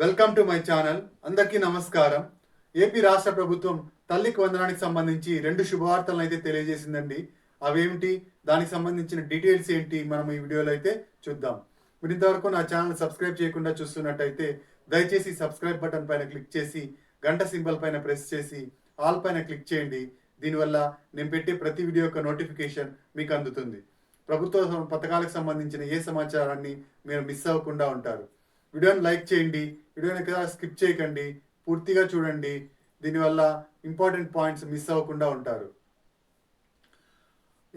Welcome to my channel. అందరికీ నమస్కారం. AP రాష్ట్ర ప్రభుత్వం తల్లికి వందనానికి సంబంధించి 2 శుభవార్తలను అయితే తెలియజేసిందండి. అవేమిటి, దానికి సంబంధించిన డీటెయిల్స్ ఏంటి, మనం ఈ వీడియోలో అయితే చూద్దాం. మీరు ఇంతవరకు నా ఛానల్ సబ్స్క్రైబ్ చేయకుండా చూస్తున్నట్టయితే దయచేసి సబ్స్క్రైబ్ బటన్ పైన క్లిక్ చేసి గంట సింబల్ పైన ప్రెస్ చేసి ఆల్ పైన క్లిక్ చేయండి. దీనివల్ల నేను పెట్టే ప్రతి వీడియో యొక్క నోటిఫికేషన్ మీకు అందుతుంది. ప్రభుత్వ పథకాలకు సంబంధించిన ఏ సమాచారాన్ని మీరు మిస్ అవ్వకుండా ఉంటారు. వీడియోని లైక్ చేయండి, వీడియోని కదా స్కిప్ చేయకండి, పూర్తిగా చూడండి. దీనివల్ల ఇంపార్టెంట్ పాయింట్స్ మిస్ అవ్వకుండా ఉంటారు.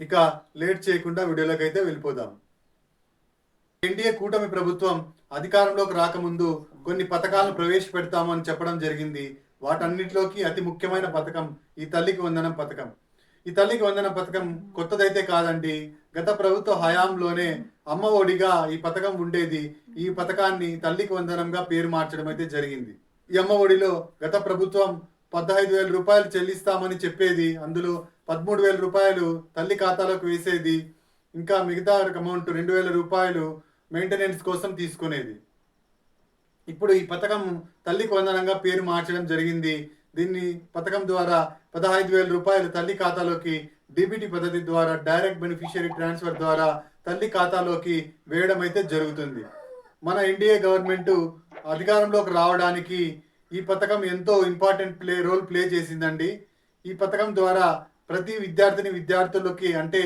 ఇక లేట్ చేయకుండా వీడియోలోకి అయితే వెళ్ళిపోదాం. ఎన్డీఏ కూటమి ప్రభుత్వం అధికారంలోకి రాకముందు కొన్ని పథకాలను ప్రవేశపెడతామని చెప్పడం జరిగింది. వాటన్నిటిలోకి అతి ముఖ్యమైన పథకం ఈ తల్లికి వందనం పథకం. ఈ తల్లికి వందనం పథకం కొత్తదైతే కాదండి. గత ప్రభుత్వ హయాంలోనే అమ్మ ఒడిగా ఈ పథకం ఉండేది. ఈ పథకాన్ని తల్లికి వందనంగా పేరు మార్చడం అయితే జరిగింది. ఈ అమ్మ ఒడిలో గత ప్రభుత్వం 15,000 రూపాయలు చెల్లిస్తామని చెప్పేది. అందులో 13,000 రూపాయలు తల్లి ఖాతాలోకి వేసేది. ఇంకా మిగతా అమౌంట్ 2,000 రూపాయలు మెయింటెనెన్స్ కోసం తీసుకునేది. ఇప్పుడు ఈ పథకం తల్లికి వందనంగా పేరు మార్చడం జరిగింది. దీన్ని పథకం ద్వారా 15,000 రూపాయలు తల్లి ఖాతాలోకి డీబీటీ పద్ధతి ద్వారా డైరెక్ట్ బెనిఫిషియరీ ట్రాన్స్ఫర్ ద్వారా తల్లి ఖాతాలోకి వేయడం అయితే జరుగుతుంది. మన ఎన్డీఏ గవర్నమెంట్ అధికారంలోకి రావడానికి ఈ పథకం ఎంతో ఇంపార్టెంట్ రోల్ ప్లే చేసిందండి. ఈ పథకం ద్వారా ప్రతి విద్యార్థులకి అంటే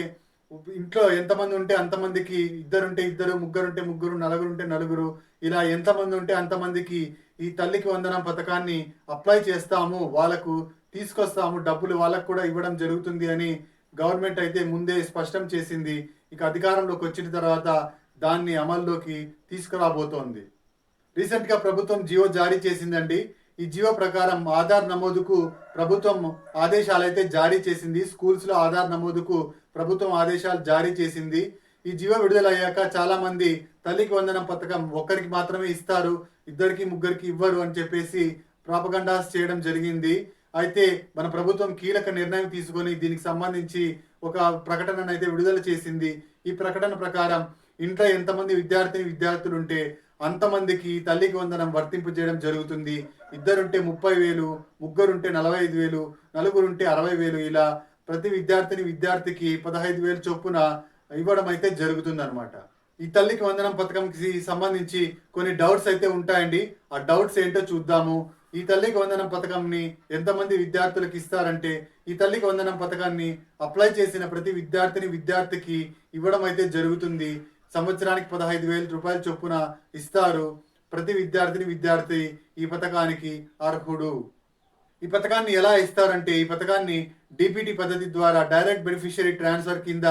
ఇంట్లో ఎంతమంది ఉంటే అంతమందికి, ఇద్దరుంటే ఇద్దరు, ముగ్గురుంటే ముగ్గురు, నలుగురుంటే నలుగురు, ఇలా ఎంతమంది ఉంటే అంతమందికి ఈ తల్లికి వందనం పథకాన్ని అప్లై చేస్తాము, వాళ్ళకు తీసుకొస్తాము, డబ్బులు వాళ్ళకు కూడా ఇవ్వడం జరుగుతుంది అని గవర్నమెంట్ అయితే ముందే స్పష్టం చేసింది. ఇక అధికారంలోకి వచ్చిన తర్వాత దాన్ని అమల్లోకి తీసుకురాబోతోంది. రీసెంట్గా ప్రభుత్వం జియో జారీ చేసిందండి. ఈ జియో ప్రకారం ఆధార్ నమోదుకు ప్రభుత్వం ఆదేశాలు అయితే జారీ చేసింది. స్కూల్స్లో ఆధార్ నమోదుకు ప్రభుత్వం ఆదేశాలు జారీ చేసింది. ఈ జియో విడుదలయ్యాక చాలా మంది తల్లికి వందనం పథకం ఒక్కరికి మాత్రమే ఇస్తారు, ఇద్దరికి ముగ్గురికి ఇవ్వరు అని చెప్పేసి ప్రాపగండాస్ చేయడం జరిగింది. అయితే మన ప్రభుత్వం కీలక నిర్ణయం తీసుకొని దీనికి సంబంధించి ఒక ప్రకటనను అయితే విడుదల చేసింది. ఈ ప్రకటన ప్రకారం ఇంట్లో ఎంతమంది విద్యార్థులు ఉంటే అంతమందికి తల్లికి వందనం వర్తింపు చేయడం జరుగుతుంది. ఇద్దరుంటే 30,000, ముగ్గురుంటే 45,000, నలుగురుంటే 60,000, ఇలా ప్రతి విద్యార్థికి 15,000 చొప్పున ఇవ్వడం అయితే జరుగుతుంది అనమాట. ఈ తల్లికి వందనం పథకంకి సంబంధించి కొన్ని డౌట్స్ అయితే ఉంటాయండి. ఆ డౌట్స్ ఏంటో చూద్దాము. ఈ తల్లికి వందనం పథకంని ఎంతమంది విద్యార్థులకు ఇస్తారంటే, ఈ తల్లికి వందనం పథకాన్ని అప్లై చేసిన ప్రతి విద్యార్థికి ఇవ్వడం అయితే జరుగుతుంది. సంవత్సరానికి 15,000 రూపాయల చొప్పున ఇస్తారు. ప్రతి విద్యార్థి ఈ పథకానికి అర్హుడు. ఈ పథకాన్ని ఎలా ఇస్తారంటే, ఈ పథకాన్ని డీబీటీ పద్ధతి ద్వారా డైరెక్ట్ బెనిఫిషియరీ ట్రాన్స్ఫర్ కింద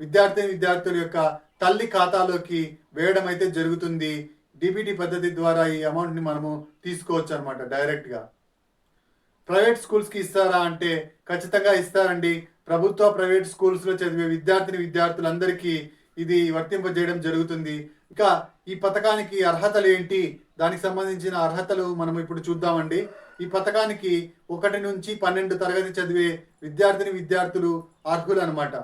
విద్యార్థుల యొక్క తల్లి ఖాతాలోకి వేయడం అయితే జరుగుతుంది. డీబీటీ పద్ధతి ద్వారా ఈ అమౌంట్ని మనము తీసుకోవచ్చు అనమాట డైరెక్ట్గా. ప్రైవేట్ స్కూల్స్కి ఇస్తారా అంటే ఖచ్చితంగా ఇస్తారండి. ప్రభుత్వ ప్రైవేట్ స్కూల్స్లో చదివే విద్యార్థులందరికీ ఇది వర్తింపజేయడం జరుగుతుంది. ఇంకా ఈ పథకానికి అర్హతలు ఏంటి, దానికి సంబంధించిన అర్హతలు మనం ఇప్పుడు చూద్దామండి. ఈ పథకానికి 1 నుంచి 12 తరగతి చదివే విద్యార్థులు అర్హులు అనమాట.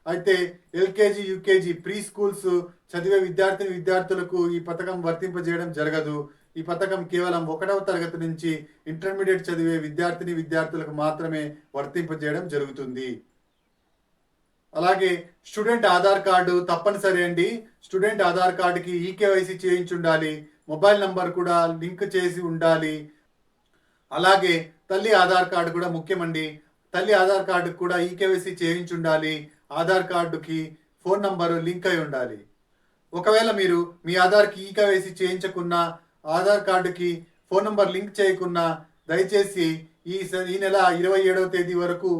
అయితే ఎల్కేజీ, యూకేజీ, ప్రీ స్కూల్స్ చదివే విద్యార్థులకు ఈ పథకం వర్తింపజేయడం జరగదు. ఈ పథకం కేవలం 1వ తరగతి నుంచి ఇంటర్మీడియట్ చదివే విద్యార్థులకు మాత్రమే వర్తింపజేయడం జరుగుతుంది. అలాగే స్టూడెంట్ ఆధార్ కార్డు తప్పనిసరి అండి. స్టూడెంట్ ఆధార్ కార్డుకి ఈకేవైసీ చేయించి ఉండాలి. మొబైల్ నంబర్ కూడా లింక్ చేసి ఉండాలి. అలాగే తల్లి ఆధార్ కార్డు కూడా ముఖ్యమండి. తల్లి ఆధార్ కార్డుకి కూడా ఈకేవైసీ చేయించి ఉండాలి. ఆధార్ కార్డుకి ఫోన్ నంబరు లింక్ అయి ఉండాలి. ఒకవేళ మీరు మీ ఆధార్కి ఈకేవైసీ చేయించకున్నా, ఆధార్ కార్డుకి ఫోన్ నంబర్ లింక్ చేయకున్నా, దయచేసి ఈ నెల 27వ తేదీ వరకు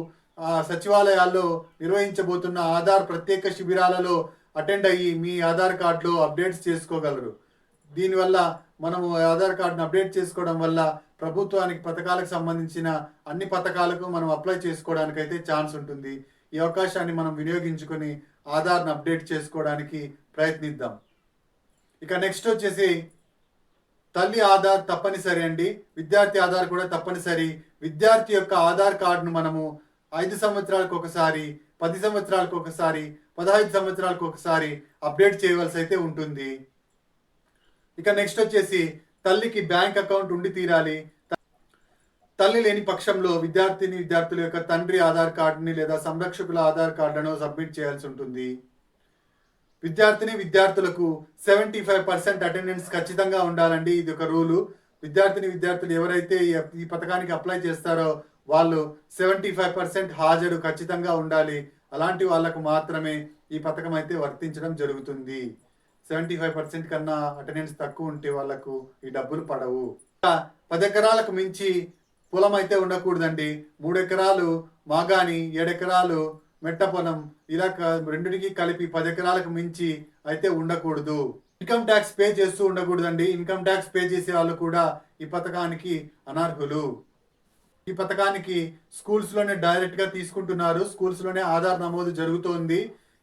సచివాలయాల్లో నిర్వహించబోతున్న ఆధార్ ప్రత్యేక శిబిరాలలో అటెండ్ అయ్యి మీ ఆధార్ కార్డులో అప్డేట్స్ చేసుకోగలరు. దీనివల్ల మనము ఆధార్ కార్డును అప్డేట్ చేసుకోవడం వల్ల ప్రభుత్వానికి పథకాలకు సంబంధించిన అన్ని పథకాలకు మనం అప్లై చేసుకోవడానికి అయితే ఛాన్స్ ఉంటుంది. ఈ అవకాశాన్ని మనం వినియోగించుకొని ఆధార్ను అప్డేట్ చేసుకోవడానికి ప్రయత్నిద్దాం. ఇక నెక్స్ట్ వచ్చేసి తల్లి ఆధార్ తప్పనిసరి అండి. విద్యార్థి ఆధార్ కూడా తప్పనిసరి. విద్యార్థి యొక్క ఆధార్ కార్డును మనము 5 సంవత్సరాలకు ఒకసారి, 10 సంవత్సరాలకు ఒకసారి, 15 సంవత్సరాలకు ఒకసారి అప్డేట్ చేయవలసి అయితే ఉంటుంది. ఇక నెక్స్ట్ వచ్చేసి తల్లికి బ్యాంక్ అకౌంట్ ఉండి తీరాలి. తల్లి లేని పక్షంలో విద్యార్థుల యొక్క తండ్రి ఆధార్ కార్డుని లేదా సంరక్షకుల ఆధార్ కార్డును సబ్మిట్ చేయాల్సి ఉంటుంది. విద్యార్థులకు 75% అటెండెన్స్ ఖచ్చితంగా ఉండాలండి. ఇది ఒక రూలు. విద్యార్థులు ఎవరైతే ఈ పథకానికి అప్లై చేస్తారో వాళ్ళు 75% హాజరు ఖచ్చితంగా ఉండాలి. అలాంటి వాళ్ళకు మాత్రమే ఈ పథకం అయితే వర్తించడం జరుగుతుంది. 75% కన్నా అటెండెన్స్ తక్కువ ఉంటే వాళ్ళకు ఈ డబ్బులు పడవు. 10 ఎకరాలకు మించి పొలం అయితే ఉండకూడదండి. 3 ఎకరాలు మాగాని, 7 ఎకరాలు మెట్ట పొలం, ఇలా రెండింటికి కలిపి 10 ఎకరాలకు మించి అయితే ఉండకూడదు. ఇన్కమ్ ట్యాక్స్ పే చేస్తూ ఉండకూడదండి. ఇన్కమ్ ట్యాక్స్ పే చేసే వాళ్ళు కూడా ఈ పథకానికి అనర్హులు. ఈ పథకానికి స్కూల్స్ లోనే డైరెక్ట్ గా తీసుకుంటున్నారు. స్కూల్స్ లోనే ఆధార్ నమోదు జరుగుతోంది.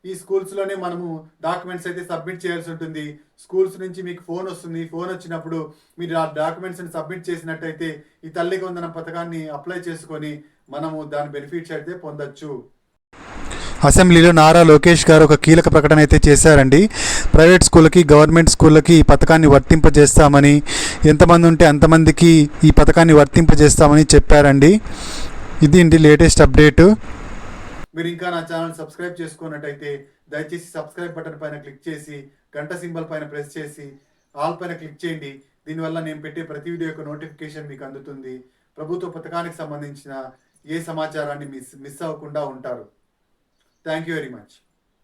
ఈ స్కూల్స్ లోనే మనము డాక్యుమెంట్స్ అయితే సబ్మిట్ చేయాల్సి ఉంటుంది. స్కూల్స్ నుంచి మీకు ఫోన్ వస్తుంది. ఫోన్ వచ్చినప్పుడు మీరు ఆ డాక్యుమెంట్స్ సబ్మిట్ చేసినట్టయితే ఈ తల్లికి వందనం పథకాన్ని అప్లై చేసుకొని మనము దాని బెనిఫిట్స్ అయితే పొందొచ్చు. అసెంబ్లీలో నారా లోకేష్ గారు ఒక కీలక ప్రకటన అయితే చేశారండి. ప్రైవేట్ స్కూళ్ళకి, గవర్నమెంట్ స్కూళ్ళకి ఈ పథకాన్ని వర్తింపజేస్తామని, ఎంతమంది ఉంటే అంతమందికి ఈ పథకాన్ని వర్తింపజేస్తామని చెప్పారండి. ఇది ఇంటి లేటెస్ట్ అప్డేటు. మీరు ఇంకా నా ఛానల్ సబ్స్క్రైబ్ చేసుకున్నట్టయితే దయచేసి సబ్స్క్రైబ్ బటన్ పైన క్లిక్ చేసి గంట సింబల్ పైన ప్రెస్ చేసి ఆల్ పైన క్లిక్ చేయండి. దీనివల్ల నేను పెట్టే ప్రతి వీడియో యొక్క నోటిఫికేషన్ మీకు అందుతుంది. ప్రభుత్వ పథకానికి సంబంధించిన ఏ సమాచారాన్ని మిస్ అవ్వకుండా ఉంటారు. Thank you very much.